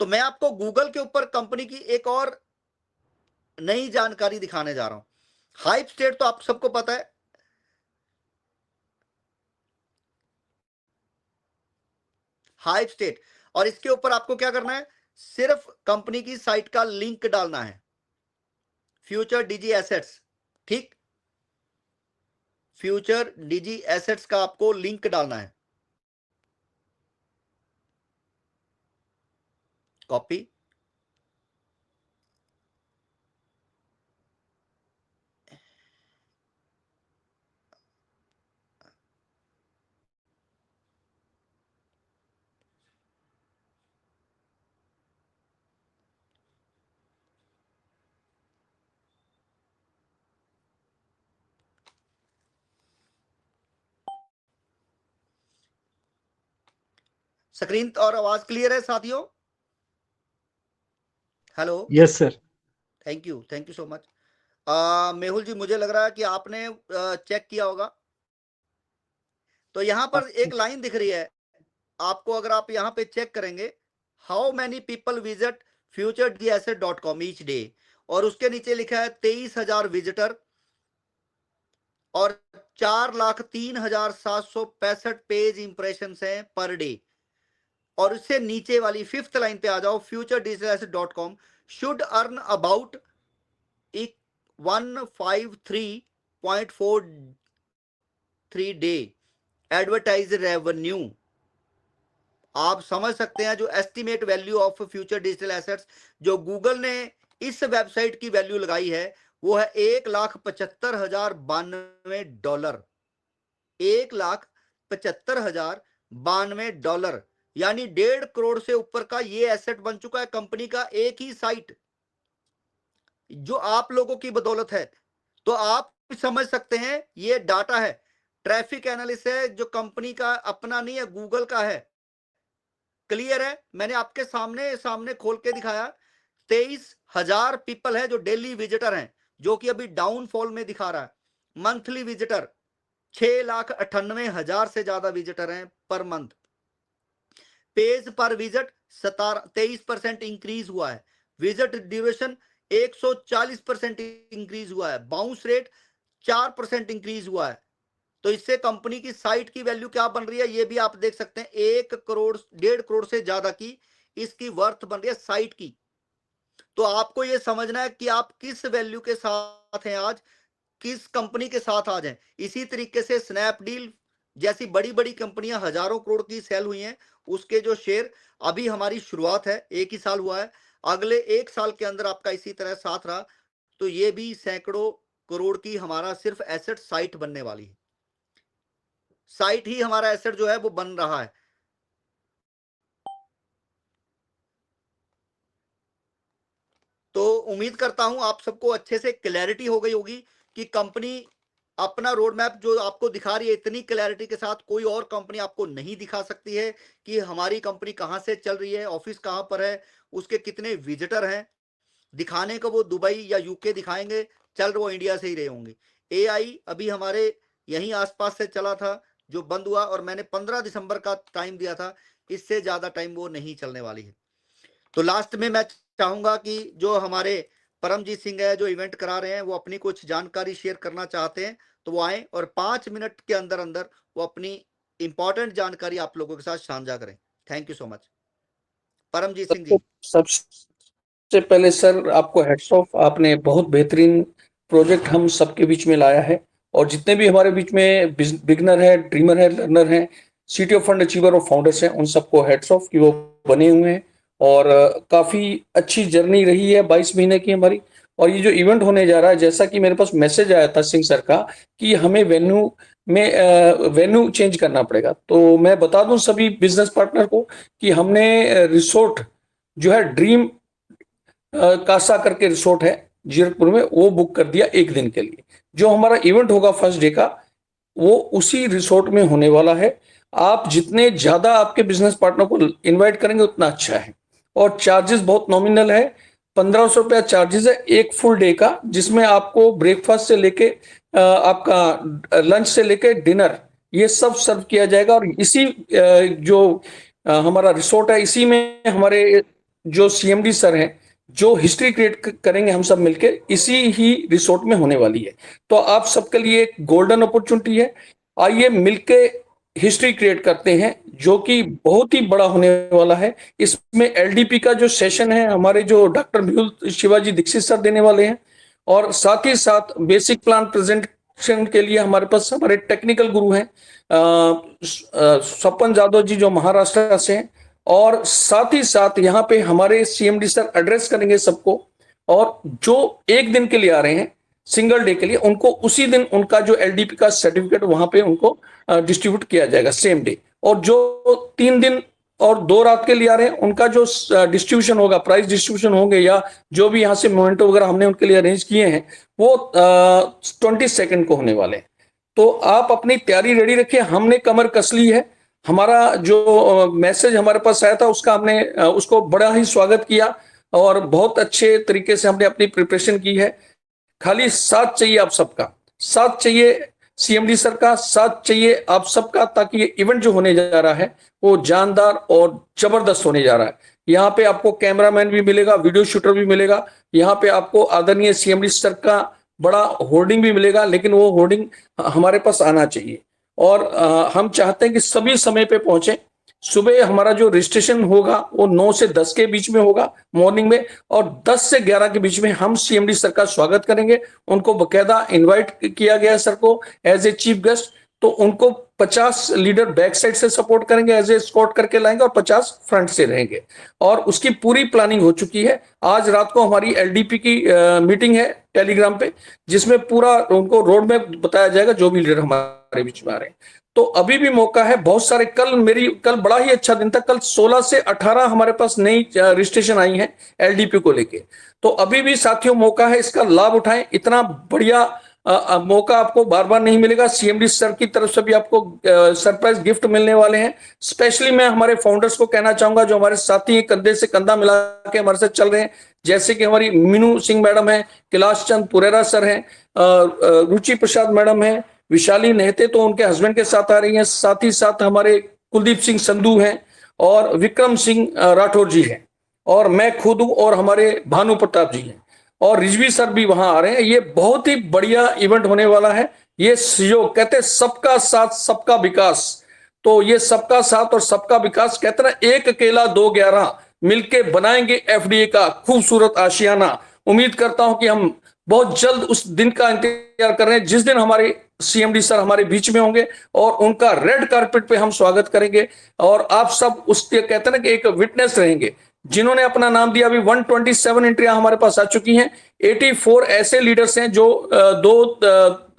तो मैं आपको गूगल के ऊपर कंपनी की एक और नई जानकारी दिखाने जा रहा हूं। हाइप स्टेट तो आप सबको पता है, हाइप स्टेट। और इसके ऊपर आपको क्या करना है, सिर्फ कंपनी की साइट का लिंक डालना है, फ्यूचर डीजी एसेट्स। ठीक, फ्यूचर डीजी एसेट्स का आपको लिंक डालना है। कॉपी, स्क्रीन और आवाज क्लियर है साथियों? Hello, yes sir. Thank you so much. Mehul ji, मुझे लग रहा है कि आपने चेक किया होगा। तो यहां पर एक लाइन दिख रही है आपको, अगर आप यहां पे चेक करेंगे, how many people visit futuredsasset.com each day, और उसके नीचे लिखा है 23,000 विजिटर और 4,03,765 पेज इंप्रेशन हैं पर डे। और उससे नीचे वाली 5th लाइन पे आ जाओ, futuredsasset.com should earn about 153.43 day advertise revenue. आप समझ सकते हैं जो estimate value of future digital assets जो गूगल ने इस वेबसाइट की वैल्यू लगाई है वो है $1,75,092। $1,75,092, यानी 1.5 करोड़ से ऊपर का ये एसेट बन चुका है कंपनी का, एक ही साइट जो आप लोगों की बदौलत है। तो आप समझ सकते हैं ये डाटा है, ट्रैफिक एनालिसिस है जो कंपनी का अपना नहीं है, गूगल का है। क्लियर है? मैंने आपके सामने सामने खोल के दिखाया। 23,000 पीपल है जो डेली विजिटर हैं, जो कि अभी डाउनफॉल में दिखा रहा है। मंथली विजिटर 6,98,000 से ज्यादा विजिटर हैं पर मंथ। पेज पर विजिट 23% इंक्रीज हुआ है। विजिट ड्यूरेशन 140% इंक्रीज हुआ है। बाउंस रेट 4% इंक्रीज हुआ है। तो इससे कंपनी की साइट की वैल्यू क्या बन रही है ये भी आप देख सकते हैं। 1 करोड़ 1.5 करोड़ से ज्यादा की इसकी वर्थ बन रही है साइट की। तो आपको ये समझना है कि आप किस वैल्यू के साथ हैं आज, किस कंपनी के साथ आ जाएं। इसी तरीके से स्नैपडील जैसी बड़ी बड़ी कंपनियां हजारों करोड़ की सेल हुई हैं, उसके जो शेयर, अभी हमारी शुरुआत है, 1 ही साल हुआ है, अगले 1 साल के अंदर आपका इसी तरह साथ रहा तो ये भी सैकड़ों करोड़ की हमारा सिर्फ एसेट साइट बनने वाली है। साइट ही हमारा एसेट जो है वो बन रहा है। तो उम्मीद करता हूं आप सबको अच्छे से क्लैरिटी हो गई होगी कि कंपनी अपना रोड मैप जो आपको दिखा रही है, इतनी क्लैरिटी के साथ कोई और कंपनी आपको नहीं दिखा सकती है कि हमारी कंपनी कहां से चल रही है, ऑफिस कहां पर है, उसके कितने विजिटर हैं। दिखाने को वो दुबई या यूके दिखाएंगे, चल वो इंडिया से ही रहे होंगे। एआई अभी हमारे यहीं आसपास से चला था जो बंद हुआ, और मैंने 15 दिसंबर का टाइम दिया था, इससे ज्यादा टाइम वो नहीं चलने वाली है। तो लास्ट में मैं चाहूंगा कि जो हमारे परमजीत सिंह है जो इवेंट करा रहे हैं, वो अपनी कुछ जानकारी शेयर करना चाहते हैं तो वो आए और 5 मिनट के अंदर अंदर वो अपनी इंपॉर्टेंट जानकारी आप लोगों के साथ साझा करें। Thank you so much Paramjit Singh ji. सबसे पहले सर आपको हेड्स ऑफ, आपने बहुत बेहतरीन प्रोजेक्ट हम सबके बीच में लाया है। और जितने भी हमारे बीच में बिगनर है, ड्रीमर है, लर्नर है, सिटी ऑफ फंड अचीवर और फाउंडर्स हैं, उन सबको हेड्स ऑफ कि वो बने हुए हैं। और काफी अच्छी जर्नी रही है 22 महीने की हमारी। और ये जो इवेंट होने जा रहा है, जैसा कि मेरे पास मैसेज आया था सिंह सर का कि हमें वेन्यू चेंज करना पड़ेगा, तो मैं बता दूं सभी बिजनेस पार्टनर को कि हमने रिसोर्ट जो है ड्रीम कासा करके रिसोर्ट है जीरकपुर में, वो बुक कर दिया एक दिन के लिए। जो हमारा इवेंट होगा फर्स्ट डे का, वो उसी रिसोर्ट में होने वाला है। आप जितने ज्यादा आपके बिजनेस पार्टनर को इनवाइट करेंगे उतना अच्छा है। और चार्जेस बहुत नॉमिनल है, 1500 रुपया चार्जेस है एक फुल डे का, जिसमें आपको ब्रेकफास्ट से लेके आपका लंच से लेके डिनर ये सब सर्व किया जाएगा। और इसी जो हमारा रिसोर्ट है, इसी में हमारे जो सीएमडी सर हैं जो हिस्ट्री क्रिएट करेंगे हम सब मिलके, इसी ही रिसोर्ट में होने वाली है। तो आप सबके लिए एक गोल्डन अपॉर्चुनिटी है, आइए मिलके हिस्ट्री क्रिएट करते हैं जो कि बहुत ही बड़ा होने वाला है। इसमें एलडीपी का जो सेशन है हमारे जो डॉक्टर मेहुल शिवाजी दीक्षित सर देने वाले हैं। और साथ ही साथ बेसिक प्लान प्रेजेंटेशन के लिए हमारे पास हमारे टेक्निकल गुरु हैं स्वपन जादव जी जो महाराष्ट्र से हैं। और साथ ही साथ यहाँ पे हमारे सीएमडी सर एड्रेस करेंगे सबको। और जो एक दिन के लिए आ रहे हैं सिंगल डे के लिए, उनको उसी दिन उनका जो एलडीपी का सर्टिफिकेट वहां पे उनको डिस्ट्रीब्यूट किया जाएगा सेम डे। और जो 3 दिन और 2 रात के लिए आ रहे हैं, उनका जो डिस्ट्रीब्यूशन होगा, प्राइस डिस्ट्रीब्यूशन होंगे या जो भी यहाँ से मोमेंटो वगैरह हमने उनके लिए अरेंज किए हैं, वो 22 को होने वाले हैं। तो आप अपनी तैयारी रेडी रखिए, हमने कमर कस ली है। हमारा जो मैसेज हमारे पास आया था उसका हमने उसको बड़ा ही स्वागत किया और बहुत अच्छे तरीके से हमने अपनी प्रिपरेशन की है। खाली साथ चाहिए आप सबका, साथ चाहिए सीएमडी सर का, साथ चाहिए आप सबका, ताकि ये इवेंट जो होने जा रहा है वो जानदार और जबरदस्त होने जा रहा है। यहाँ पे आपको कैमरामैन भी मिलेगा, वीडियो शूटर भी मिलेगा, यहाँ पे आपको आदरणीय सीएमडी सर का बड़ा होर्डिंग भी मिलेगा, लेकिन वो होर्डिंग हमारे पास आना चाहिए। और हम चाहते हैं कि सभी समय पे पहुंचे। सुबह हमारा जो रजिस्ट्रेशन होगा वो 9 से 10 के बीच में होगा मॉर्निंग में, और 10 से 11 के बीच में हम सीएमडी सर का स्वागत करेंगे। उनको बकायदा इनवाइट किया गया है सर को एज ए चीफ गेस्ट। तो उनको 50 लीडर बैक साइड से सपोर्ट करेंगे, एज ए स्कॉट करके लाएंगे, और 50 फ्रंट से रहेंगे। और उसकी पूरी प्लानिंग हो चुकी है। आज रात को हमारी एलडीपी की मीटिंग है टेलीग्राम पे, जिसमें पूरा उनको रोड मैप बताया जाएगा जो भी लीडर हमारे बीच में आ रहे हैं। तो अभी भी मौका है, बहुत सारे। कल बड़ा ही अच्छा दिन था, कल 16 से 18 हमारे पास नई रजिस्ट्रेशन आई है एलडीपी को लेके। तो अभी भी साथियों मौका है, इसका लाभ उठाएं। इतना बढ़िया मौका आपको बार बार नहीं मिलेगा। सीएमडी सर की तरफ से भी आपको सरप्राइज गिफ्ट मिलने वाले हैं। स्पेशली मैं हमारे फाउंडर्स को कहना चाहूंगा जो हमारे साथी कंधे से कंधा मिला के हमारे साथ चल रहे हैं, जैसे कि हमारी मीनू सिंह मैडम है, कैलाश चंद पुरेरा सर हैं, रुचि प्रसाद मैडम है, विशाली नेहते तो उनके हस्बैंड के साथ आ रही हैं, साथ ही साथ हमारे कुलदीप सिंह संधू हैं, और विक्रम सिंह राठौर जी हैं, और मैं खुद हूं, और हमारे भानु प्रताप जी हैं, और रिजवी सर भी वहां आ रहे हैं। ये बहुत ही बढ़िया इवेंट होने वाला है। ये सहयोग, कहते हैं सबका साथ सबका विकास। तो ये सबका साथ और सबका विकास, कहते हैं ना, एक अकेला दो 11, मिलके बनाएंगे एफडीए का खूबसूरत आशियाना। उम्मीद करता हूं कि हम बहुत जल्द उस दिन का इंतजार कर रहे हैं जिस दिन हमारे सीएमडी सर हमारे बीच में होंगे और उनका रेड कारपेट पे हम स्वागत करेंगे। और आप सब उसके, कहते हैं ना, कि एक विटनेस रहेंगे। जिन्होंने अपना नाम दिया, अभी 127 एंट्रियां हमारे पास आ चुकी हैं। 84 ऐसे लीडर्स हैं जो 2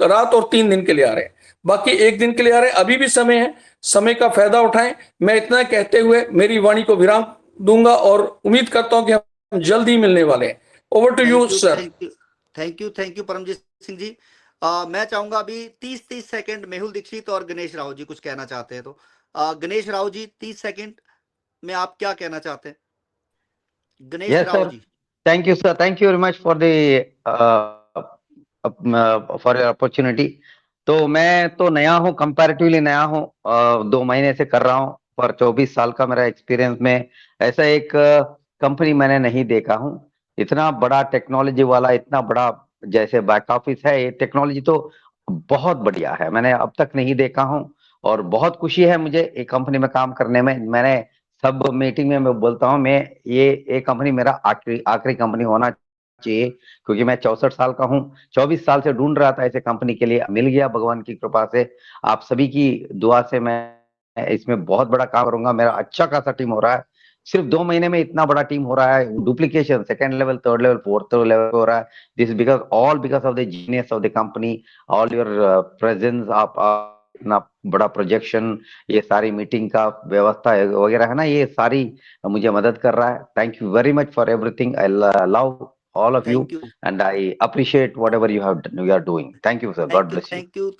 रात और 3 दिन के लिए आ रहे हैं, बाकी 1 दिन के लिए आ रहे हैं। अभी भी समय है, समय का फायदा उठाएं। मैं इतना कहते हुए मेरी वाणी को विराम दूंगा और उम्मीद करता हूं कि हम जल्द ही मिलने वाले हैं। Over to you sir. Thank you Paramjit Singh ji. मैं चाहूंगा अभी 30 सेकंड मेहुल दीक्षित और गणेश राव जी कुछ कहना चाहते हैं, तो गणेश राव जी 30 सेकंड में आप क्या कहना चाहते हैं? Ganesh Rao ji. Thank you, sir. Thank you very much for the for your opportunity. तो मैं तो नया हूँ, कंपैरेटिवली नया हूँ, 2 महीने से कर रहा हूँ, पर 24 साल का मेरा एक्सपीरियंस में ऐसा एक कंपनी मैंने नहीं देखा हूँ। इतना बड़ा टेक्नोलॉजी वाला, इतना बड़ा जैसे बैक ऑफिस है, ये टेक्नोलॉजी तो बहुत बढ़िया है, मैंने अब तक नहीं देखा हूँ। और बहुत खुशी है मुझे एक कंपनी में काम करने में। मैंने सब मीटिंग में मैं बोलता हूँ, मैं ये कंपनी मेरा आखिरी कंपनी होना चाहिए, क्योंकि मैं 64 साल का हूँ, 24 साल से ढूंढ रहा था ऐसे कंपनी के लिए, मिल गया भगवान की कृपा से। आप सभी की दुआ से मैं इसमें बहुत बड़ा काम करूंगा। मेरा अच्छा खासा टीम हो रहा है, सिर्फ 2 महीने में इतना बड़ा टीम हो रहा है, duplication second level, third level, fourth level हो रहा है। This because all because of the genius of the company, all your presence, आप इतना बड़ा प्रोजेक्शन, ये सारी मीटिंग का व्यवस्था वगैरह है ना, ये सारी मुझे मदद कर रहा है। Thank you very much for everything. I love all of you thank you, and I appreciate whatever you are doing. Thank you, sir. God bless you.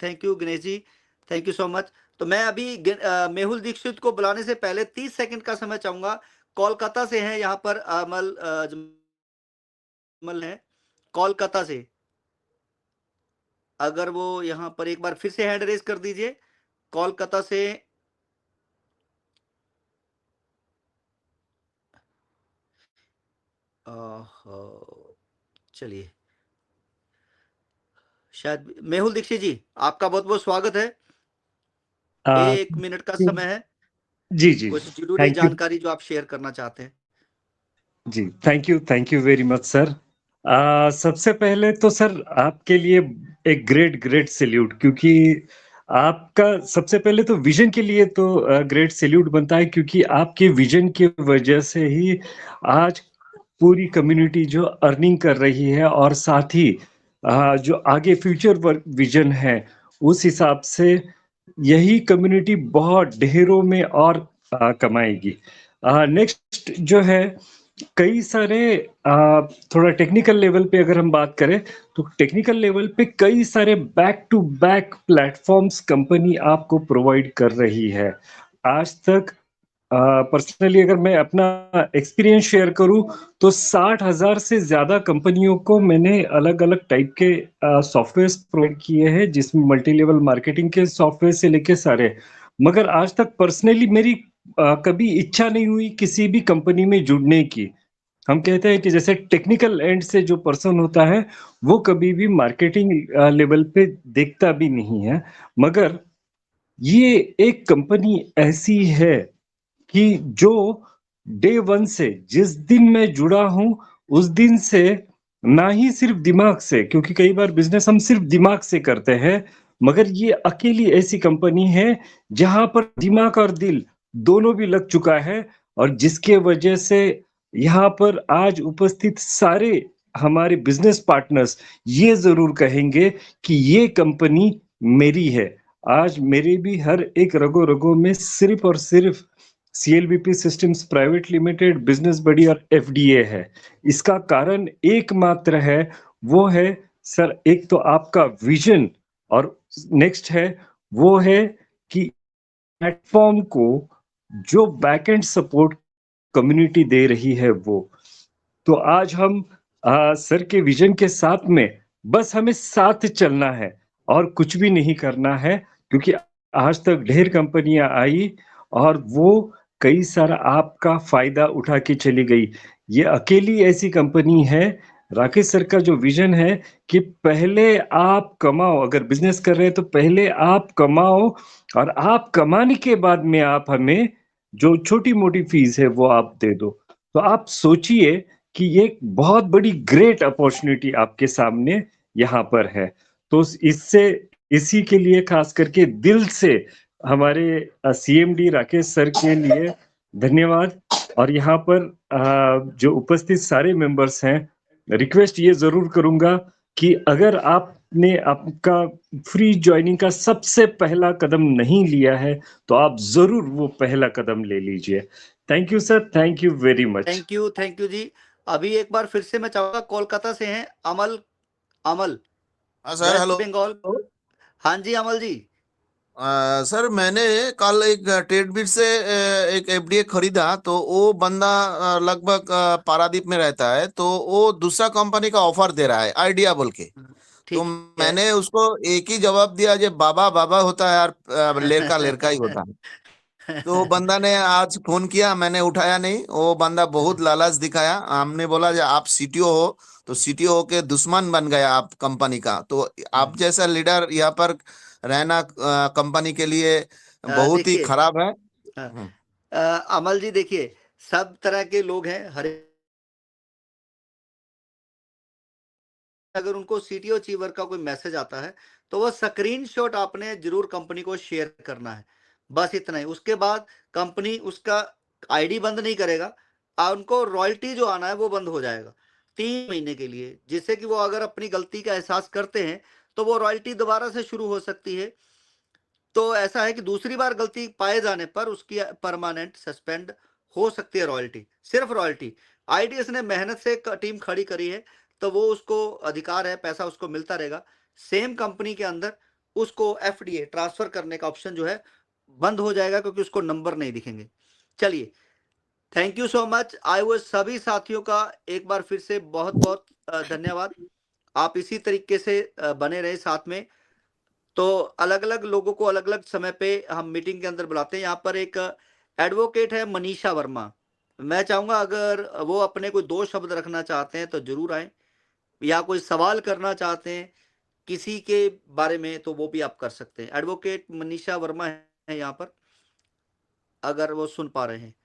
Thank you Ganesh ji, thank you so much. तो मैं अभी मेहुल दीक्षित को बुलाने से पहले 30 second का समय चाहूंगा। कोलकाता से हैं यहाँ पर अमल अजमल है, कोलकाता से। अगर वो यहाँ पर एक बार फिर से हैंड रेज कर दीजिए, कोलकाता से। चलिए, शायद मेहुल दीक्षित जी, आपका बहुत बहुत स्वागत है। 1 मिनट का समय है, जी जी, कुछ जरूरी थैंक यू जानकारी जो आप शेयर करना चाहते हैं। जी, thank you very much sir. सबसे पहले तो सर आपके लिए एक ग्रेट सैल्यूट, क्योंकि आपका सबसे पहले तो विजन के लिए तो ग्रेट सैल्यूट बनता है, क्योंकि आपके विजन की वजह से ही आज पूरी कम्युनिटी जो अर्निंग कर रही है, और साथ ही जो आगे फ्यूचर वर्क विजन है उस हिसाब से यही कम्युनिटी बहुत ढेरों में और कमाएगी। नेक्स्ट जो है, कई सारे थोड़ा टेक्निकल लेवल पे अगर हम बात करें तो टेक्निकल लेवल पे कई सारे back to back platforms company आपको प्रोवाइड कर रही है। आज तक पर्सनली अगर मैं अपना एक्सपीरियंस शेयर करूं तो 60,000 से ज्यादा कंपनियों को मैंने अलग अलग टाइप के सॉफ्टवेयर प्रोवाइड किए हैं, जिसमें मल्टी लेवल मार्केटिंग के सॉफ्टवेयर से लेके सारे। मगर आज तक पर्सनली मेरी कभी इच्छा नहीं हुई किसी भी कंपनी में जुड़ने की। हम कहते हैं कि जैसे टेक्निकल एंड से जो पर्सन होता है वो कभी भी मार्केटिंग लेवल पे देखता भी नहीं है। मगर ये एक कंपनी ऐसी है कि जो डे वन से, जिस दिन मैं जुड़ा हूं उस दिन से, ना ही सिर्फ दिमाग से, क्योंकि कई बार बिजनेस हम सिर्फ दिमाग से करते हैं, मगर ये अकेली ऐसी कंपनी है जहां पर दिमाग और दिल दोनों भी लग चुका है, और जिसके वजह से यहाँ पर आज उपस्थित सारे हमारे बिजनेस पार्टनर्स ये जरूर कहेंगे कि ये कंपनी मेरी है। आज मेरे भी हर एक रगो रगो में सिर्फ और सिर्फ CLBP systems private limited, business buddy और FDA है। इसका कारण एकमात्र है, वो है सर, एक तो आपका विजन, और नेक्स्ट है वो है कि प्लेटफॉर्म को जो बैकएंड सपोर्ट कम्युनिटी दे रही है वो। तो आज हम सर के विजन के साथ में बस हमें साथ चलना है और कुछ भी नहीं करना है, क्योंकि आज तक ढेर कंपनियां आई और वो कई सारा आपका फायदा उठा के चली गई। ये अकेली ऐसी कंपनी है, राकेश सर का जो विजन है कि पहले आप कमाओ, अगर बिजनेस कर रहे हैं तो पहले आप कमाओ, और आप कमाने के बाद में आप हमें जो छोटी मोटी फीस है वो आप दे दो। तो आप सोचिए कि ये एक बहुत बड़ी ग्रेट अपॉर्चुनिटी आपके सामने यहाँ पर है। तो इससे, इसी के लिए खास करके दिल से हमारे CMD राकेश सर के लिए धन्यवाद। और यहाँ पर जो उपस्थित सारे मेंबर्स हैं, रिक्वेस्ट ये जरूर करूंगा कि अगर आपने आपका फ्री ज्वाइनिंग का सबसे पहला कदम नहीं लिया है तो आप जरूर वो पहला कदम ले लीजिए। Thank you sir, thank you very much. Thank you जी। अभी एक बार फिर से मैं चाहूंगा, कोलकाता से हैं अमल, हाँ सर, वेस्ट हेलो। बंगाल। हाँ जी अमल जी। सर, मैंने कल एक ट्रेडबिट से एक एफडीए खरीदा, तो वो बंदा लगभग पारादीप में रहता है, तो वो दूसरा कंपनी का ऑफर दे रहा है, आइडिया बोल के। तो ठीक है। मैंने उसको एक ही जवाब दिया, जो बाबा बाबा होता है यार, लेरका ही होता है। तो बंदा ने आज फोन किया, मैंने उठाया नहीं। वो बंदा बहुत लालच दिखाया। हमने बोला जो आप सीटीओ हो, तो सीटीओ के दुश्मन बन गया आप कंपनी का। तो आप जैसा लीडर यहाँ पर रहना कंपनी के लिए बहुत ही देखिए खराब है। अमल जी, देखिए सब तरह के लोग हैं, हर अगर उनको सीटीओ अचीवर का कोई मैसेज आता है तो वो स्क्रीनशॉट आपने जरूर कंपनी को शेयर करना है, बस इतना ही। उसके बाद कंपनी उसका आईडी बंद नहीं करेगा, उनको रॉयल्टी जो आना है वो बंद हो जाएगा 3 महीने के लिए, जिससे कि वो अगर अपनी गलती का एहसास करते हैं तो वो रॉयल्टी दोबारा से शुरू हो सकती है। तो ऐसा है कि दूसरी बार गलती पाए जाने पर उसकी परमानेंट सस्पेंड हो सकती है रॉयल्टी, सिर्फ रॉयल्टी। आईटीएस ने मेहनत से टीम खड़ी करी है तो वो उसको अधिकार है, पैसा उसको मिलता रहेगा। सेम कंपनी के अंदर उसको एफडीए ट्रांसफर करने का ऑप्शन जो है बंद हो जाएगा क्योंकि उसको नंबर नहीं दिखेंगे। चलिए, थैंक यू सो मच। आए हुए सभी साथियों का एक बार फिर से बहुत बहुत धन्यवाद। आप इसी तरीके से बने रहे साथ में। तो अलग अलग लोगों को अलग अलग समय पे हम मीटिंग के अंदर बुलाते हैं। यहाँ पर एक एडवोकेट है मनीषा वर्मा, मैं चाहूंगा अगर वो अपने कोई 2 शब्द रखना चाहते हैं तो जरूर आए, या कोई सवाल करना चाहते हैं किसी के बारे में तो वो भी आप कर सकते हैं। एडवोकेट मनीषा वर्मा है यहाँ पर, अगर वो सुन पा रहे हैं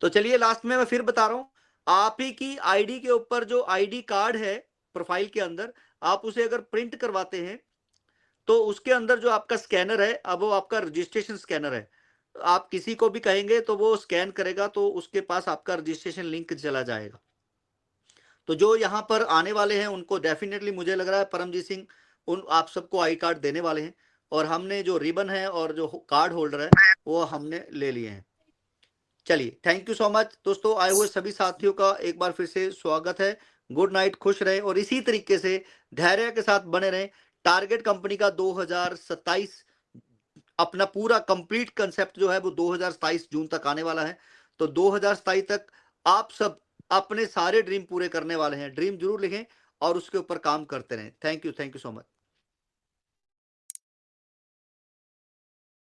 तो चलिए। लास्ट में मैं फिर बता रहा हूं, आप ही की आईडी के ऊपर जो आईडी कार्ड है प्रोफाइल के अंदर, आप उसे अगर प्रिंट करवाते हैं तो उसके अंदर जो आपका स्कैनर है, अब वो आपका रजिस्ट्रेशन स्कैनर है, आप किसी को भी कहेंगे तो वो स्कैन करेगा तो उसके पास आपका रजिस्ट्रेशन लिंक चला जाएगा। तो जो यहाँ पर आने वाले हैं उनको डेफिनेटली मुझे लग रहा है परमजीत सिंह उन आप सबको आई कार्ड देने वाले हैं, और हमने जो रिबन है और जो कार्ड होल्डर है वो हमने ले लिए हैं। चलिए, थैंक यू सो मच दोस्तों। आए हुए सभी साथियों का एक बार फिर से स्वागत है। गुड नाइट, खुश रहें और इसी तरीके से धैर्य के साथ बने रहें। टारगेट कंपनी का 2027 अपना पूरा कंप्लीट कंसेप्ट जो है वो 2027 जून तक आने वाला है। तो 2027 तक आप सब अपने सारे ड्रीम पूरे करने वाले हैं। ड्रीम जरूर लिखें और उसके ऊपर काम करते रहें। Thank you so much.